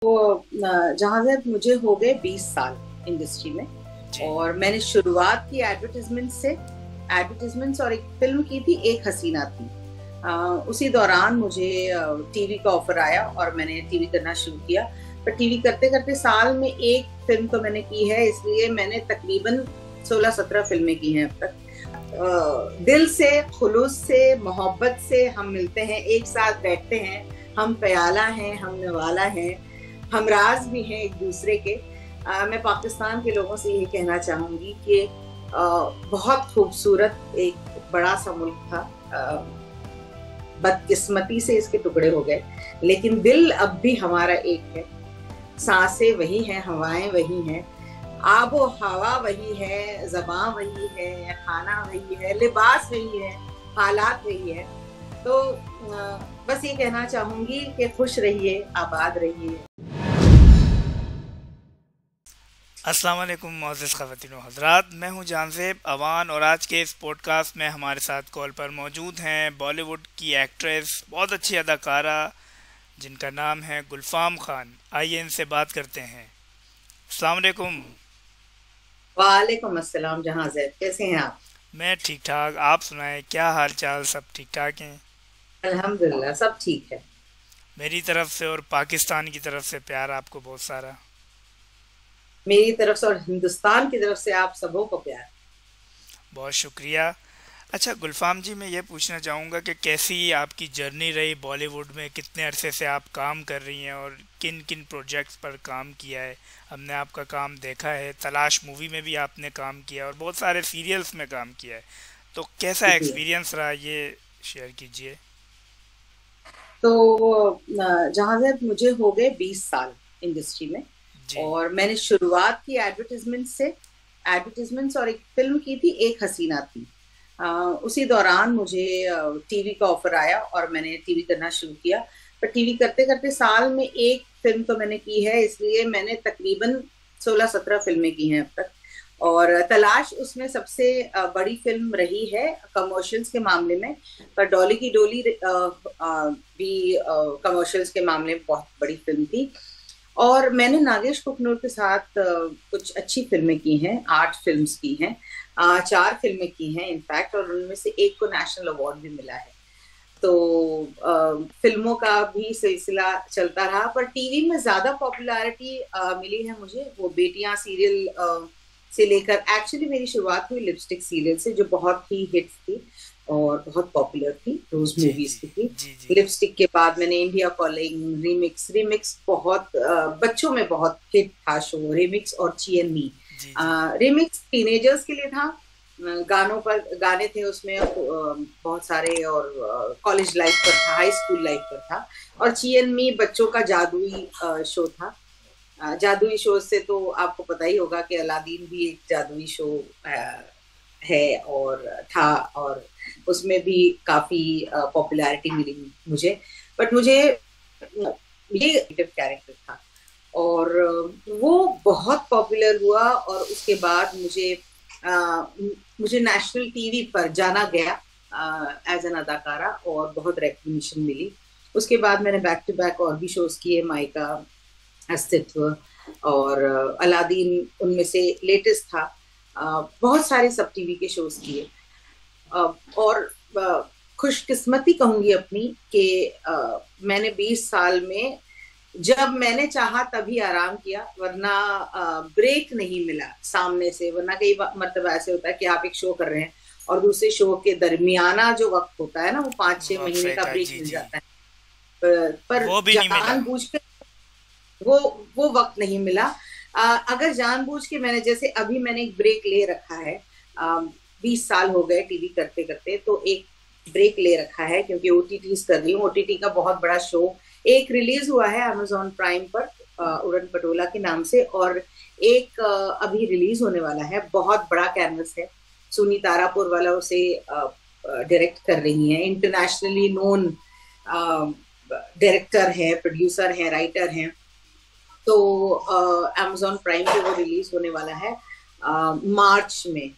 जहाँ से मुझे हो गए 20 साल इंडस्ट्री में। और मैंने शुरुआत की एडवर्टिजमेंट्स और एक फिल्म की थी, एक हसीना थी। उसी दौरान मुझे टीवी का ऑफर आया और मैंने टीवी करना शुरू किया। पर टीवी करते करते साल में एक फिल्म तो मैंने की है, इसलिए मैंने तकरीबन 16-17 फिल्में की हैं अब तक। दिल से, खुलूस से, मोहब्बत से हम मिलते हैं, एक साथ बैठते हैं, हम प्याला हैं, हम नवाला हैं, हम राज भी हैं एक दूसरे के। मैं पाकिस्तान के लोगों से यही कहना चाहूंगी कि बहुत खूबसूरत एक बड़ा सा मुल्क था। बदकिस्मती से इसके टुकड़े हो गए, लेकिन दिल अब भी हमारा एक है। सांसें वही हैं, हवाएं वही हैं, आबो हवा वही है, ज़बान वही है, खाना वही है, लिबास वही है, हालात वही है। तो बस ये कहना चाहूंगी कि खुश रहिए, आबाद रहिए। अस्सलाम वालेकुम मोअज़्ज़ज़ ख़वातीन व हज़रात, मैं हूं जानज़ेब अवान और आज के इस पॉडकास्ट में हमारे साथ कॉल पर मौजूद हैं बॉलीवुड की एक्ट्रेस, बहुत अच्छी अदाकारा जिनका नाम है गुलफाम खान। आइए इनसे बात करते हैं। अस्सलाम वालेकुम। वालेकुम अस्सलाम जहाँज़ेब, कैसे हैं आप? मैं ठीक ठाक, आप सुनाएं, क्या हाल चाल? सब ठीक ठाक हैं? अल्हम्दुलिल्लाह सब ठीक है। मेरी तरफ से और पाकिस्तान की तरफ से प्यार आपको बहुत सारा। मेरी तरफ से और हिंदुस्तान की तरफ से आप सबों को प्यार। बहुत शुक्रिया। अच्छा गुलफाम जी, मैं ये पूछना चाहूँगा कि कैसी आपकी जर्नी रही बॉलीवुड में, कितने अरसे से आप काम कर रही हैं और किन किन प्रोजेक्ट्स पर काम किया है? हमने आपका काम देखा है, तलाश मूवी में भी आपने काम किया और बहुत सारे सीरियल्स में काम किया है, तो कैसा जी, एक्सपीरियंस रहा ये शेयर कीजिए। तो जहाँज़ेब मुझे हो गए 20 साल इंडस्ट्री में। जी और मैंने शुरुआत की एडवर्टिजमेंट्स और एक फिल्म की थी, एक हसीना थी। उसी दौरान मुझे टीवी का ऑफर आया और मैंने टीवी करना शुरू किया। पर टीवी करते करते साल में एक फिल्म तो मैंने की है, इसलिए मैंने तकरीबन 16-17 फिल्में की हैं अब तक। और तलाश उसमें सबसे बड़ी फिल्म रही है कमर्शियल्स के मामले में। पर डॉली की डोली भी कमर्शियल्स के मामले में बहुत बड़ी फिल्म थी। और मैंने नागेश कुकनूर के साथ कुछ अच्छी फिल्में की हैं, 8 फिल्म्स की हैं, 4 फिल्में की हैं इनफैक्ट, और उनमें से एक को नेशनल अवार्ड भी मिला है। तो फिल्मों का भी सिलसिला चलता रहा, पर टीवी में ज्यादा पॉपुलैरिटी मिली है मुझे वो बेटियां सीरियल से लेकर। एक्चुअली मेरी शुरुआत हुई लिपस्टिक सीरियल से, जो बहुत ही हिट थी और बहुत पॉपुलर थी, रोज जी मूवीज जी की थी। जी जी लिपस्टिक के बाद मैंने इंडिया कॉलिंग, रिमिक्स बहुत बच्चों में बहुत हिट था शो, रिमिक्स और ची एन मी। जी जी रिमिक्स टीनेजर्स के लिए था, गानों पर गाने थे उसमें बहुत सारे, और कॉलेज लाइफ पर था, हाई स्कूल लाइफ पर था। और ची एन मी बच्चों का जादुई शो था। जादुई शो से तो आपको पता ही होगा कि अलादीन भी एक जादुई शो है और था, और उसमें भी काफी पॉपुलैरिटी मिली मुझे। बट मुझे ये कैरेक्टर था और वो बहुत पॉपुलर हुआ, और उसके बाद मुझे नेशनल टीवी पर जाना गया एज एन अदाकारा और बहुत रिकग्निशन मिली। उसके बाद मैंने बैक टू बैक और भी शोज किए, माइका, अस्तित्व और अलादीन उनमें से लेटेस्ट था। बहुत सारे सब टीवी के शोज किए। और खुशकिस्मती कहूंगी अपनी कि मैंने 20 साल में जब मैंने चाहा तभी आराम किया, वरना ब्रेक नहीं मिला सामने से। वरना कई मरतबा ऐसे होता है कि आप एक शो कर रहे हैं और दूसरे शो के दरमियाना जो वक्त होता है ना, वो 5-6 महीने वक्फे का का, ब्रेक जी मिल जी, जाता है। पर वो भी नहीं मिला। जानबूझकर वो वो वक्त नहीं मिला। अगर जानबूझ के मैंने, जैसे अभी मैंने एक ब्रेक ले रखा है, 20 साल हो गए टीवी करते करते, तो एक ब्रेक ले रखा है क्योंकि ओटीटीज कर रही हूँ। ओटीटी का बहुत बड़ा शो एक रिलीज हुआ है अमेजोन प्राइम पर, उड़न पटोला के नाम से, और एक अभी रिलीज होने वाला है। बहुत बड़ा कैनवस है, सुनी तारापुर वाला उसे डायरेक्ट कर रही हैं, इंटरनेशनली नोन डायरेक्टर है, प्रोड्यूसर है, राइटर हैं। तो अमेजोन प्राइम पे वो रिलीज होने वाला है मार्च में।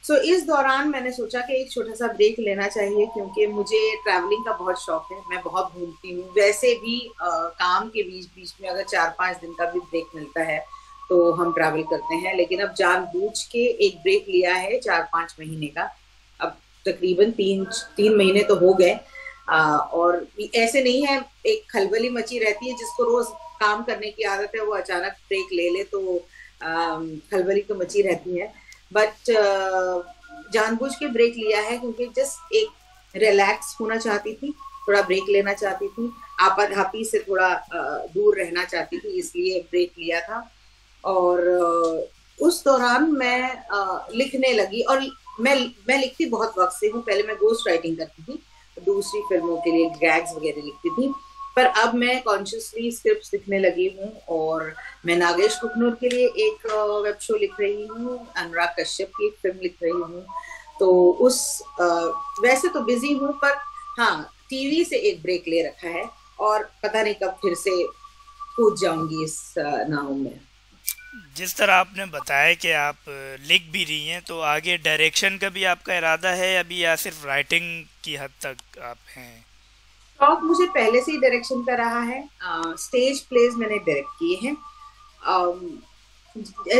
इस दौरान मैंने सोचा कि एक छोटा सा ब्रेक लेना चाहिए, क्योंकि मुझे ट्रैवलिंग का बहुत शौक है, मैं बहुत घूमती हूँ। वैसे भी काम के बीच बीच में अगर 4-5 दिन का भी ब्रेक मिलता है तो हम ट्रैवल करते हैं, लेकिन अब जानबूझ के एक ब्रेक लिया है 4-5 महीने का। अब तकरीबन 3 3 महीने तो हो गए। और ऐसे नहीं है, एक खलबली मची रहती है, जिसको रोज काम करने की आदत है वो अचानक ब्रेक ले ले तो खलबली तो मची रहती है। बट जानबूझ के ब्रेक लिया है, क्योंकि जस्ट एक रिलैक्स होना चाहती थी, थोड़ा ब्रेक लेना चाहती थी, आपाधापी से थोड़ा दूर रहना चाहती थी, इसलिए ब्रेक लिया था। और उस दौरान मैं लिखने लगी। और मैं लिखती बहुत वक्त से हूँ। पहले मैं गोस्ट राइटिंग करती थी, दूसरी फिल्मों के लिए गैग्स वगैरह लिखती थी, पर अब मैं कॉन्शियसली स्क्रिप्ट लिखने लगी हूँ। और मैं नागेश कुकनूर के लिए एक वेब शो लिख रही हूँ, अनुराग कश्यप की एक फिल्म लिख रही हूँ। तो उस वैसे तो बिजी हूँ, पर हाँ, टीवी से एक ब्रेक ले रखा है, और पता नहीं कब फिर से कूद जाऊंगी इस नाव में। जिस तरह आपने बताया कि आप लिख भी रही हैं, तो आगे डायरेक्शन का भी आपका इरादा है अभी, या सिर्फ राइटिंग की हद तक आप हैं? शौक मुझे पहले से ही डायरेक्शन का रहा है। स्टेज प्लेज मैंने डायरेक्ट किए हैं। अम,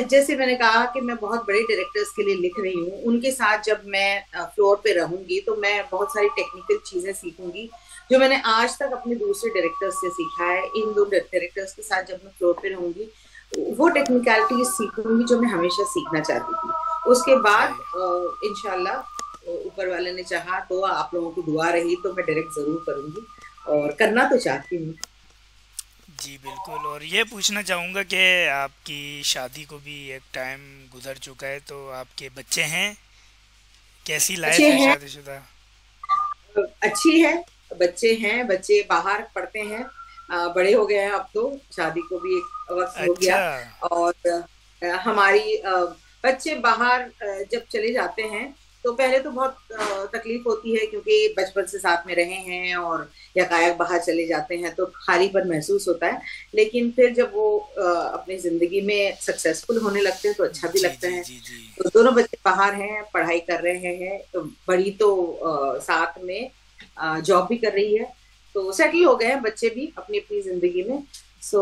जैसे मैंने कहा कि मैं बहुत बड़े डायरेक्टर्स के लिए लिख रही हूँ, उनके साथ जब मैं फ्लोर पे रहूंगी तो मैं बहुत सारी टेक्निकल चीजें सीखूंगी, जो मैंने आज तक अपने दूसरे डायरेक्टर्स से सीखा है। इन दो डायरेक्टर्स के साथ जब मैं फ्लोर पे रहूंगी, वो टेक्निकलिटी सीखूंगी जो मैं हमेशा सीखना चाहती थी। उसके बाद सही। इंशाल्लाह ऊपर वाले ने चाहा तो, आप लोगों की दुआ रही तो मैं डायरेक्ट जरूर करूंगी, और करना तो चाहती हूँ। जी बिल्कुल। और ये पूछना चाहूँगा कि आपकी शादी को भी एक टाइम गुजर चुका है, तो आपके बच्चे हैं? कैसी अच्छे लाइफ है हैं, शादीशुदा? अच्छी है। बच्चे हैं, बच्चे बाहर पढ़ते हैं, बड़े हो गए हैं अब तो, शादी को भी एक वक्त हो गया। अच्छा। और हमारी बच्चे बाहर जब चले जाते हैं तो पहले तो बहुत तकलीफ होती है, क्योंकि बचपन से साथ में रहे हैं, और यकायक बाहर चले जाते हैं तो खालीपन महसूस होता है। लेकिन फिर जब वो अपनी जिंदगी में सक्सेसफुल होने लगते हैं तो अच्छा भी जी लगता जी है। जी जी। तो दोनों बच्चे बाहर हैं, पढ़ाई कर रहे हैं, तो बड़ी तो साथ में जॉब भी कर रही है। तो सेटल हो गए हैं बच्चे भी अपनी अपनी जिंदगी में। सो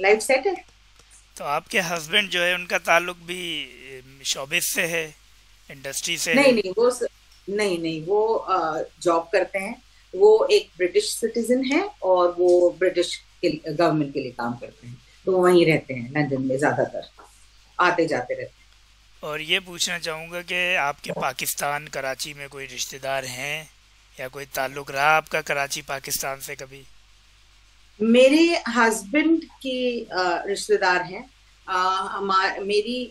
लाइफ सेट है। तो आपके हस्बैंड जो है उनका ताल्लुक भी शोबिस से है, इंडस्ट्री से नहीं है? नहीं, नहीं नहीं, वो जॉब करते हैं। वो एक ब्रिटिश सिटीजन है, और वो ब्रिटिश के गवर्नमेंट के लिए काम करते हैं। तो वो वहीं रहते हैं लंदन में, ज्यादातर आते जाते रहते और ये पूछना चाहूँगा कि आपके पाकिस्तान कराची में कोई रिश्तेदार हैं, या कोई ताल्लुक रहा आपका कराची पाकिस्तान से कभी? हैं। मेरे हस्बैंड के रिश्तेदार हैं। मेरी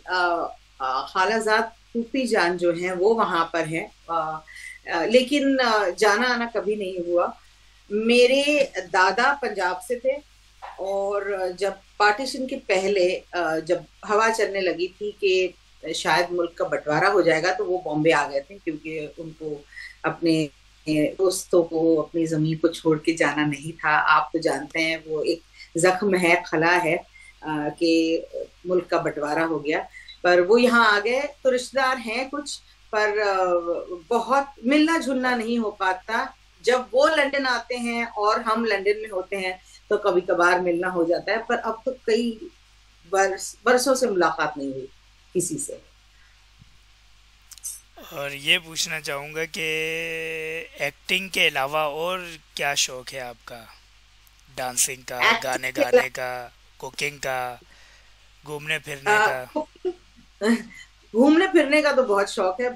खालाजाद फूफी जान जो है वो वहां पर है, लेकिन जाना आना कभी नहीं हुआ। मेरे दादा पंजाब से थे, और जब पार्टीशन के पहले जब हवा चलने लगी थी कि शायद मुल्क का बंटवारा हो जाएगा, तो वो बॉम्बे आ गए थे, क्योंकि उनको अपने दोस्तों को अपनी जमीन को छोड़ के जाना नहीं था। आप तो जानते हैं वो एक जख्म है, खला है कि मुल्क का बंटवारा हो गया। पर वो यहाँ आ गए, तो रिश्तेदार हैं कुछ, पर बहुत मिलना जुलना नहीं हो पाता। जब वो लंदन आते हैं और हम लंदन में होते हैं तो कभी कभार मिलना हो जाता है, पर अब तो कई बरसों से मुलाकात नहीं हुई किसी से। और ये पूछना चाहूँगा कि एक्टिंग के अलावा और क्या शौक है आपका? डांसिंग का, गाने एक्टिंग गाने का, कुकिंग का, घूमने फिरने का? घूमने फिरने का तो बहुत शौक है।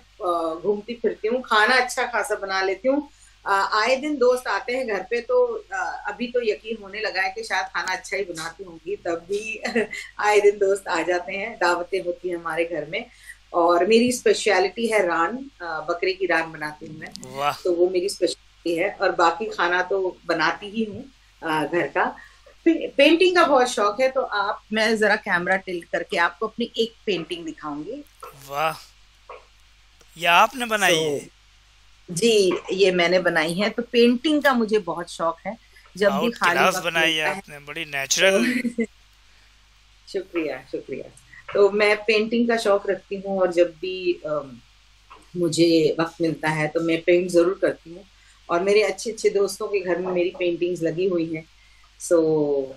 घूमती फिरती हूँ, खाना अच्छा खासा बना लेती हूँ। आए दिन दोस्त आते हैं घर पे, तो अभी तो यकीन होने लगा है कि शायद खाना अच्छा ही बनाती होंगी, तब भी आए दिन दोस्त आ जाते हैं, दावतें होती हैं हमारे घर में। और मेरी स्पेशलिटी है रान, बकरे की रान बनाती हूँ मैं। वाह। तो वो मेरी स्पेशलिटी है, और बाकी खाना तो बनाती ही हूँ घर का। पेंटिंग का बहुत शौक है, तो आप, मैं जरा कैमरा टिल्ट करके आपको अपनी एक पेंटिंग दिखाऊंगी। वाह, ये आपने सो बनाई है? जी, ये मैंने बनाई है। तो पेंटिंग का मुझे बहुत शौक है, जब भी आउट खाली क्लास वक्त बनाई है मिलता है आपने, बड़ी तो नेचुरल। शुक्रिया शुक्रिया। तो मैं पेंटिंग का शौक रखती हूँ, और जब भी मुझे वक्त मिलता है तो मैं पेंट जरूर करती हूँ। और मेरे अच्छे अच्छे दोस्तों के घर में मेरी पेंटिंग्स लगी हुई हैं। सो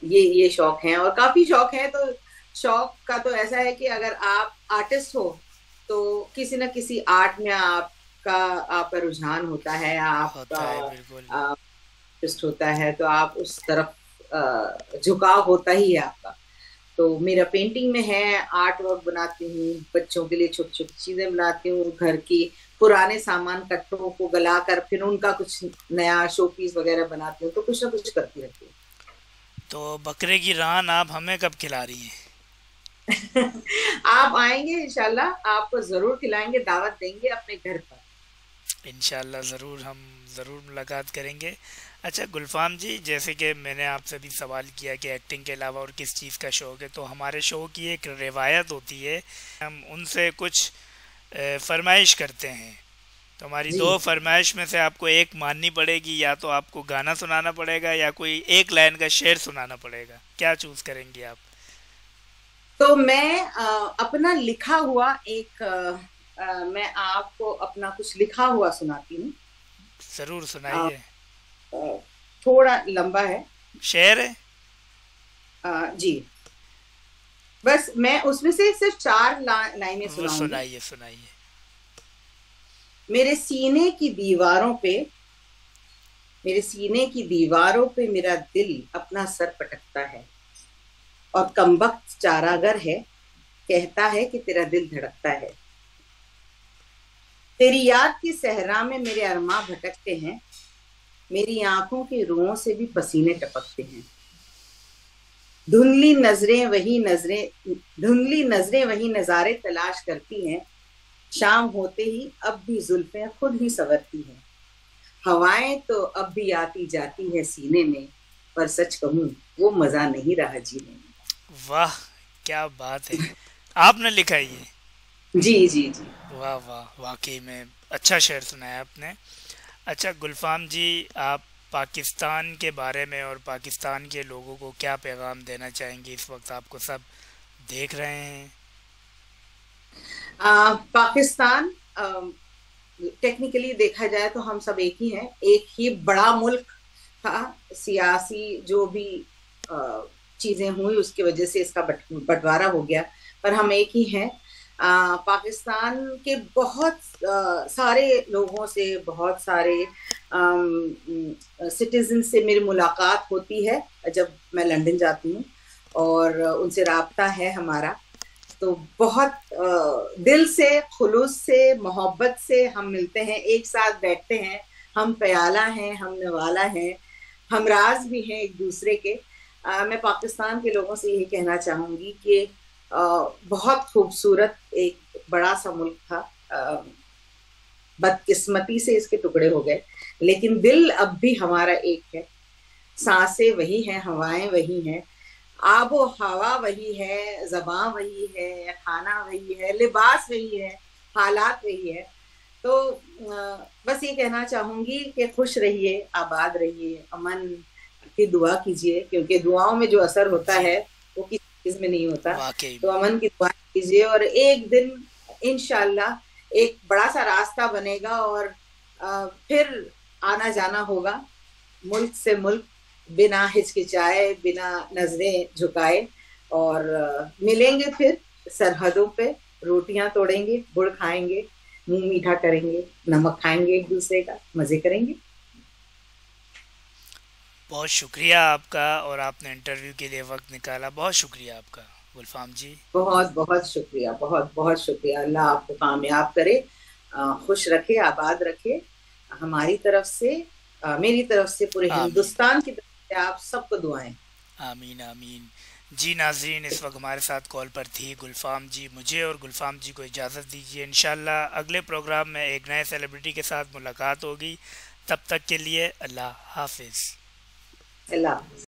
ये शौक है, और काफी शौक है। तो शौक का तो ऐसा है कि अगर आप आर्टिस्ट हो तो किसी न किसी आर्ट में आपका रुझान होता है, होता आपका है बिल्कुल। इंटरेस्ट होता है, तो आप उस तरफ झुकाव होता ही है आपका। तो मेरा पेंटिंग में है, आर्ट वर्क बनाती हूँ, बच्चों के लिए छोटी छोटी चीजें बनाती हूँ, घर की पुराने सामान कट्टों को गलाकर फिर उनका कुछ नया शो पीस वगैरह बनाती हूँ। तो कुछ ना कुछ करती रहती हूँ। तो बकरे की रान आप हमें कब खिला रही हैं? आप आएंगे इंशाल्लाह, आपको जरूर खिलाएंगे, दावत देंगे अपने घर पर। इंशाल्लाह ज़रूर, हम ज़रूर मुलाकात करेंगे। अच्छा गुलफाम जी, जैसे कि मैंने आपसे भी सवाल किया कि एक्टिंग के अलावा और किस चीज़ का शौक़ है, तो हमारे शो की एक रिवायत होती है, हम उनसे कुछ फरमाइश करते हैं। तो हमारी जी, दो फरमाइश में से आपको एक माननी पड़ेगी, या तो आपको गाना सुनाना पड़ेगा या कोई एक लाइन का शेर सुनाना पड़ेगा। क्या चूज़ करेंगे आप? तो मैं अपना लिखा हुआ एक मैं आपको अपना कुछ लिखा हुआ सुनाती हूँ। ज़रूर अ, सुनाइए। अ, थोड़ा लंबा है। शेर है? जी, बस मैं उसमें से सिर्फ चार लाइनें वो सुनाऊंगी। सुनाइए सुनाइए। मेरे सीने की दीवारों पे, मेरे सीने की दीवारों पे मेरा दिल अपना सर पटकता है, और कमबख्त चारागर है, कहता है कि तेरा दिल धड़कता है। तेरी याद की सहरा में मेरे अरमां भटकते हैं, मेरी आंखों के रुओं से भी पसीने टपकते हैं। धुंधली नजरें वही नजरें धुंधली नजरें वही नजारे तलाश करती हैं, शाम होते ही अब भी जुल्फें खुद ही संवरती हैं। हवाएं तो अब भी आती जाती है सीने में, पर सच कहूं वो मजा नहीं रहा जीने में। वाह, क्या बात है! आपने लिखा है ये? जी जी जी। वाह वाह, वाकई में अच्छा शेर सुनाया आपने। अच्छा गुलफाम जी, आप पाकिस्तान के बारे में और पाकिस्तान के लोगों को क्या पैगाम देना चाहेंगे? इस वक्त आपको सब देख रहे हैं। पाकिस्तान, टेक्निकली देखा जाए तो हम सब एक ही हैं, एक ही बड़ा मुल्क था। सियासी जो भी चीजें हुई उसकी वजह से इसका बंटवारा हो गया, पर हम एक ही हैं। पाकिस्तान के बहुत सारे लोगों से, बहुत सारे सिटीजन से मेरी मुलाकात होती है जब मैं लंदन जाती हूँ, और उनसे राब्ता है हमारा। तो बहुत दिल से, खुलूस से, मोहब्बत से हम मिलते हैं, एक साथ बैठते हैं। हम प्याला हैं, हम नवाला हैं, हम राज भी हैं एक दूसरे के। मैं पाकिस्तान के लोगों से यही कहना चाहूंगी कि बहुत खूबसूरत एक बड़ा सा मुल्क था। बदकिस्मती से इसके टुकड़े हो गए, लेकिन दिल अब भी हमारा एक है। सांसें वही हैं, हवाएं वही हैं, आबो हवा वही है, जबां वही है, खाना वही है, लिबास वही है, हालात वही है। तो बस ये कहना चाहूंगी कि खुश रहिए, आबाद रहिए, अमन की दुआ कीजिए, क्योंकि दुआओं में जो असर होता जी, है वो किसी चीज में नहीं होता। वाकई तो में। अमन की दुआ कीजिए, और एक दिन इंशाल्लाह एक बड़ा सा रास्ता बनेगा, और फिर आना जाना होगा मुल्क से मुल्क, बिना हिचकिचाए, बिना नजरें झुकाए। और मिलेंगे फिर सरहदों पे, रोटियां तोड़ेंगे, गुड़ खाएंगे, मुंह मीठा करेंगे, नमक खाएंगे, एक दूसरे का मजे करेंगे। बहुत शुक्रिया आपका, और आपने इंटरव्यू के लिए वक्त निकाला। बहुत शुक्रिया आपका गुलफाम जी। बहुत बहुत शुक्रिया, बहुत बहुत शुक्रिया। अल्लाह आपको कामयाब करे, खुश रखे, आबाद रखे। हमारी तरफ से, मेरी तरफ से, पूरे आमीन। हिंदुस्तान की तरफ से आप सबको दुआएं। आमीन आमीन। जी नाजरीन, इस वक्त हमारे साथ कॉल पर थी गुलफाम जी। मुझे और गुलफाम जी को इजाज़त दीजिए। इंशाल्लाह अगले प्रोग्राम में एक नए सेलिब्रिटी के साथ मुलाकात होगी। तब तक के लिए अल्लाह हाफिज़। अल्लाह।